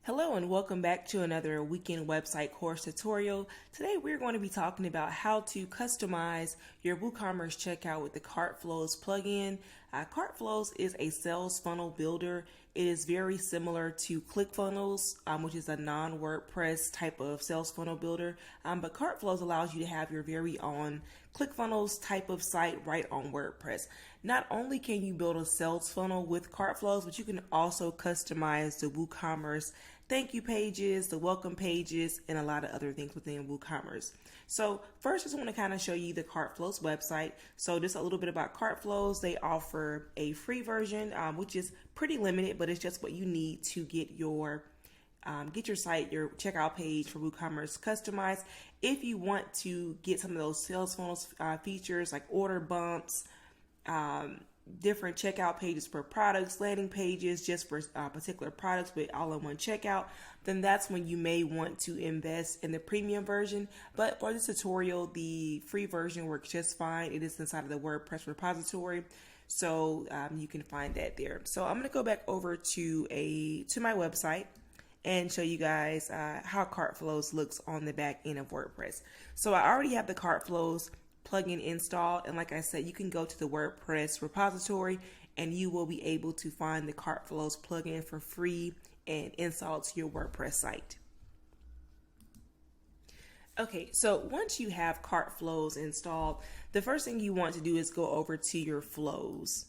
Hello and welcome back to another weekend website course tutorial. Today we're going to be talking about how to customize your WooCommerce checkout with the Cartflows plugin. Cartflows is a sales funnel builder. It is very similar to ClickFunnels, which is a non-WordPress type of sales funnel builder. But Cartflows allows you to have your very own ClickFunnels type of site right on WordPress. Not only can you build a sales funnel with Cartflows, but you can also customize the WooCommerce thank you pages, the welcome pages, and a lot of other things within WooCommerce. So first, I just want to kind of show you the Cartflows website. So just a little bit about Cartflows. They offer a free version, which is pretty limited, but it's just what you need to get your site, your checkout page for WooCommerce customized. If you want to get some of those sales funnels features like order bumps, different checkout pages for products, landing pages just for particular products with all-in-one checkout, then that's when you may want to invest in the premium version. But for this tutorial, the free version works just fine. It is inside of the WordPress repository, so you can find that there. So I'm going to go back over to my website and show you guys how Cartflows looks on the back end of WordPress. So I already have the Cartflows plugin installed, and like I said, you can go to the WordPress repository and you will be able to find the Cartflows plugin for free and install it to your WordPress site. Okay, so once you have Cartflows installed, the first thing you want to do is go over to your flows.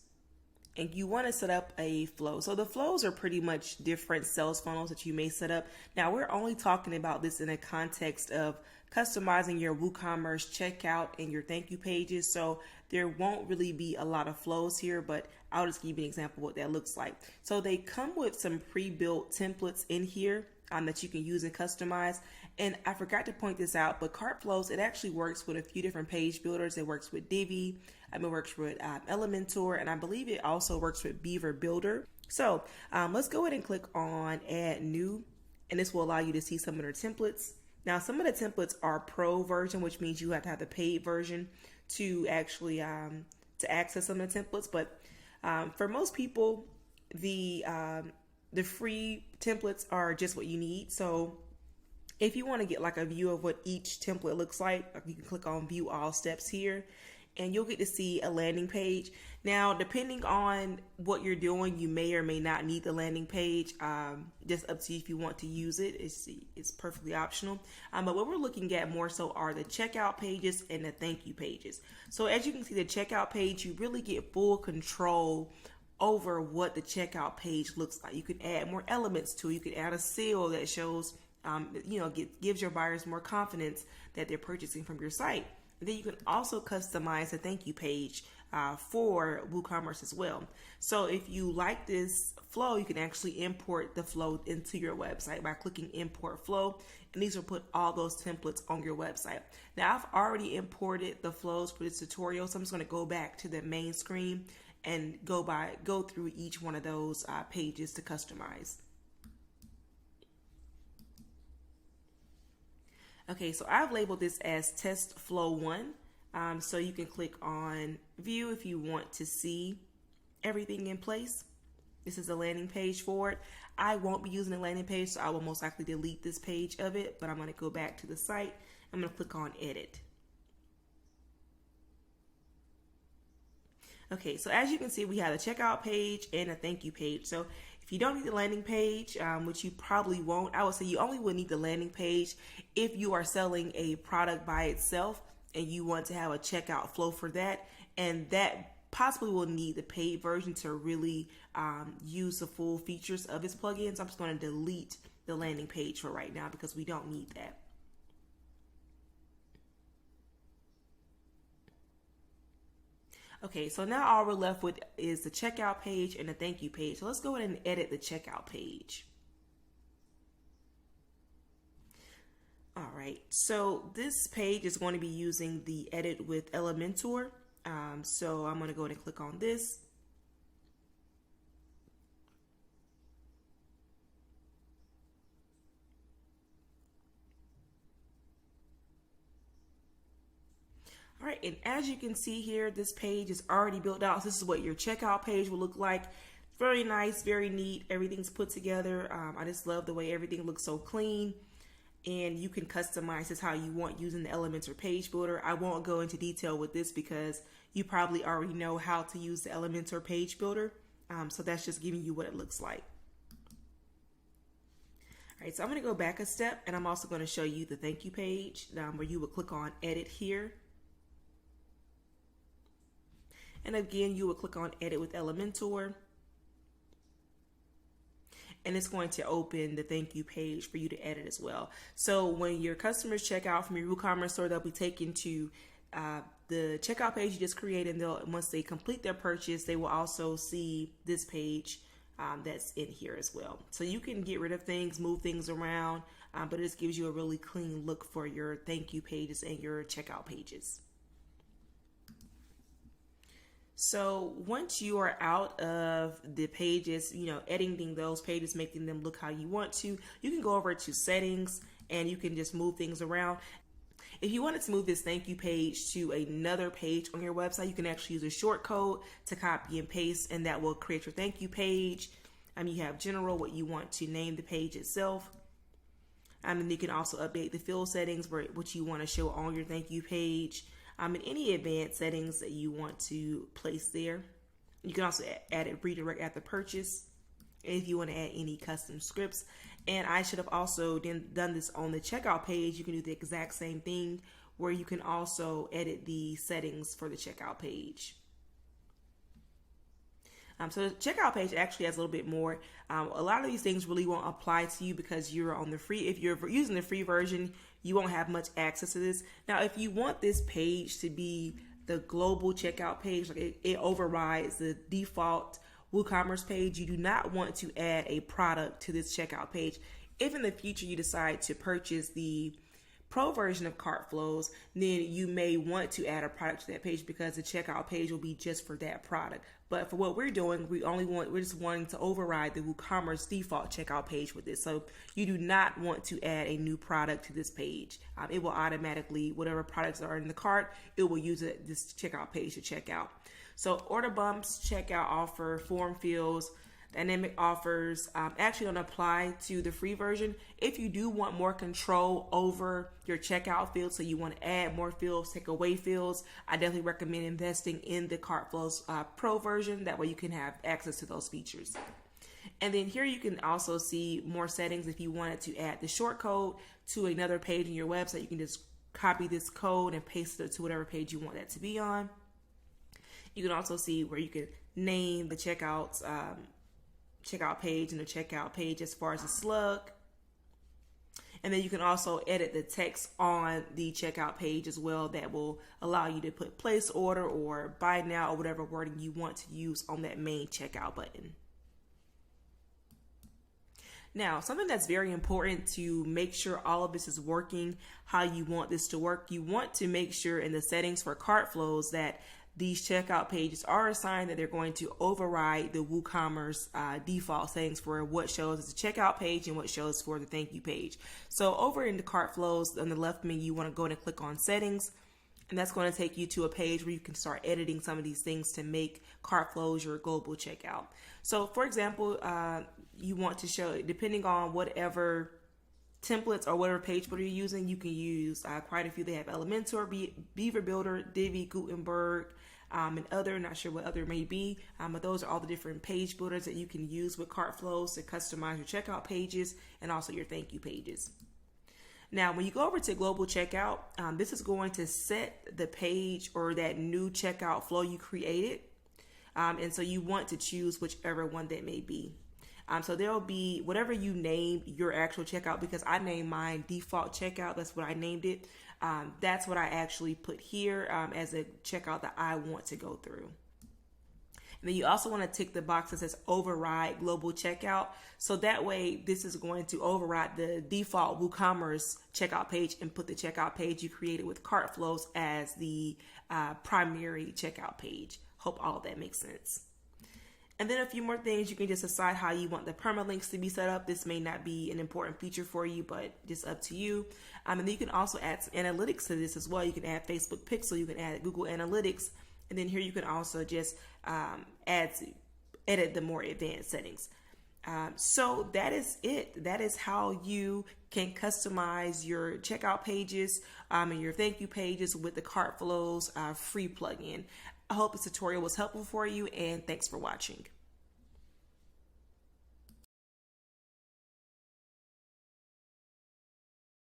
And you want to set up a flow. So the flows are pretty much different sales funnels that you may set up. Now we're only talking about this in a context of customizing your WooCommerce checkout and your thank you pages. So there won't really be a lot of flows here, but I'll just give you an example of what that looks like. So they come with some pre-built templates in here that you can use and customize. And I forgot to point this out, but Cartflows, it actually works with a few different page builders. It works with Divi, it works with Elementor, and I believe it also works with Beaver Builder. So let's go ahead and click on Add New, and this will allow you to see some of their templates. Now, some of the templates are pro version, which means you have to have the paid version to actually to access some of the templates. But for most people, the free templates are just what you need. So if you want to get like a view of what each template looks like, you can click on View All Steps here, and you'll get to see a landing page. Now, depending on what you're doing, you may or may not need the landing page. Just up to you if you want to use it. It's perfectly optional. But what we're looking at more so are the checkout pages and the thank you pages. So as you can see, the checkout page, you really get full control over what the checkout page looks like. You can add more elements to it. You can add a seal that shows, gives your buyers more confidence that they're purchasing from your site. And then you can also customize a thank you page for WooCommerce as well. So if you like this flow, you can actually import the flow into your website by clicking Import Flow, and these will put all those templates on your website. Now, I've already imported the flows for this tutorial, so I'm just going to go back to the main screen and go through each one of those pages to customize. Okay, so I've labeled this as Test Flow 1. So you can click on View if you want to see everything in place. This is the landing page for it. I won't be using the landing page, so I will most likely delete this page of it, but I'm going to go back to the site. I'm going to click on Edit. Okay, so as you can see, we have a checkout page and a thank you page. So if you don't need the landing page, which you probably won't, I would say you only would need the landing page if you are selling a product by itself and you want to have a checkout flow for that. And that possibly will need the paid version to really use the full features of this plugin. So I'm just going to delete the landing page for right now because we don't need that. Okay, so now all we're left with is the checkout page and the thank you page. So let's go ahead and edit the checkout page. All right, so this page is going to be using the Edit with Elementor. So I'm going to go ahead and click on this. All right, and as you can see here, this page is already built out. So this is what your checkout page will look like. very nice, very neat. Everything's put together. I just love the way everything looks so clean. And you can customize this how you want using the Elementor page builder. I won't go into detail with this because you probably already know how to use the Elementor page builder. So that's just giving you what it looks like. All right, so I'm going to go back a step, and I'm also going to show you the thank you page where you would click on edit here. And again, you would click on edit with Elementor. And it's going to open the thank you page for you to edit as well. So when your customers check out from your WooCommerce store, they'll be taken to the checkout page you just created. And once they complete their purchase, they will also see this page that's in here as well. So you can get rid of things, move things around, but it just gives you a really clean look for your thank you pages and your checkout pages. So once you are out of the pages, editing those pages, making them look how you want to, you can go over to settings and you can just move things around. If you wanted to move this thank you page to another page on your website, you can actually use a short code to copy and paste, and that will create your thank you page. You have general, what you want to name the page itself. And you can also update the field settings, what you want to show on your thank you page. And any advanced settings that you want to place there. You can also add a redirect at the purchase if you want to add any custom scripts. And I should have also done this on the checkout page. You can do the exact same thing where you can also edit the settings for the checkout page. So the checkout page actually has a little bit more. A lot of these things really won't apply to you because you're on the free. If you're using the free version, you won't have much access to this. Now, if you want this page to be the global checkout page, like it overrides the default WooCommerce page, you do not want to add a product to this checkout page. If in the future you decide to purchase the pro version of Cartflows, then you may want to add a product to that page because the checkout page will be just for that product. But for what we're doing, we're just wanting to override the WooCommerce default checkout page with this. So you do not want to add a new product to this page. It will automatically, whatever products are in the cart, it will use this checkout page to check out. So order bumps, checkout offer, form fields, dynamic offers actually don't apply to the free version. If you do want more control over your checkout fields, so you want to add more fields, take away fields, I definitely recommend investing in the Cartflows Pro version. That way you can have access to those features. And then here you can also see more settings. If you wanted to add the short code to another page on your website, you can just copy this code and paste it to whatever page you want that to be on. You can also see where you can name the checkout page and the checkout page as far as the slug. And then you can also edit the text on the checkout page as well. That will allow you to put place order or buy now or whatever wording you want to use on that main checkout button. Now, something that's very important to make sure all of this is working how you want this to work, you want to make sure in the settings for Cartflows that these checkout pages are assigned that they're going to override the WooCommerce default settings for what shows as a checkout page and what shows for the thank you page. So over in the Cartflows on the left menu, you want to go and click on settings, and that's going to take you to a page where you can start editing some of these things to make Cartflows your global checkout. So for example, you want to show, depending on whatever templates or whatever page builder you're using, you can use quite a few. They have Elementor, Beaver Builder, Divi, Gutenberg, and other, not sure what other may be, but those are all the different page builders that you can use with Cartflows to customize your checkout pages and also your thank you pages. Now, when you go over to global checkout, this is going to set the page or that new checkout flow you created. And so you want to choose whichever one that may be. So there'll be whatever you name your actual checkout, because I named mine default checkout. That's what I named it. That's what I actually put here as a checkout that I want to go through. And then you also want to tick the box that says override global checkout. So that way this is going to override the default WooCommerce checkout page and put the checkout page you created with Cartflows as the primary checkout page. Hope all of that makes sense. And then a few more things, you can just decide how you want the permalinks to be set up. This may not be an important feature for you, but just up to you. And then you can also add some analytics to this as well. You can add Facebook Pixel, you can add Google Analytics, and then here you can also just add edit the more advanced settings. So that is it. That is how you can customize your checkout pages and your thank you pages with the Cartflows free plugin. I hope this tutorial was helpful for you, and thanks for watching.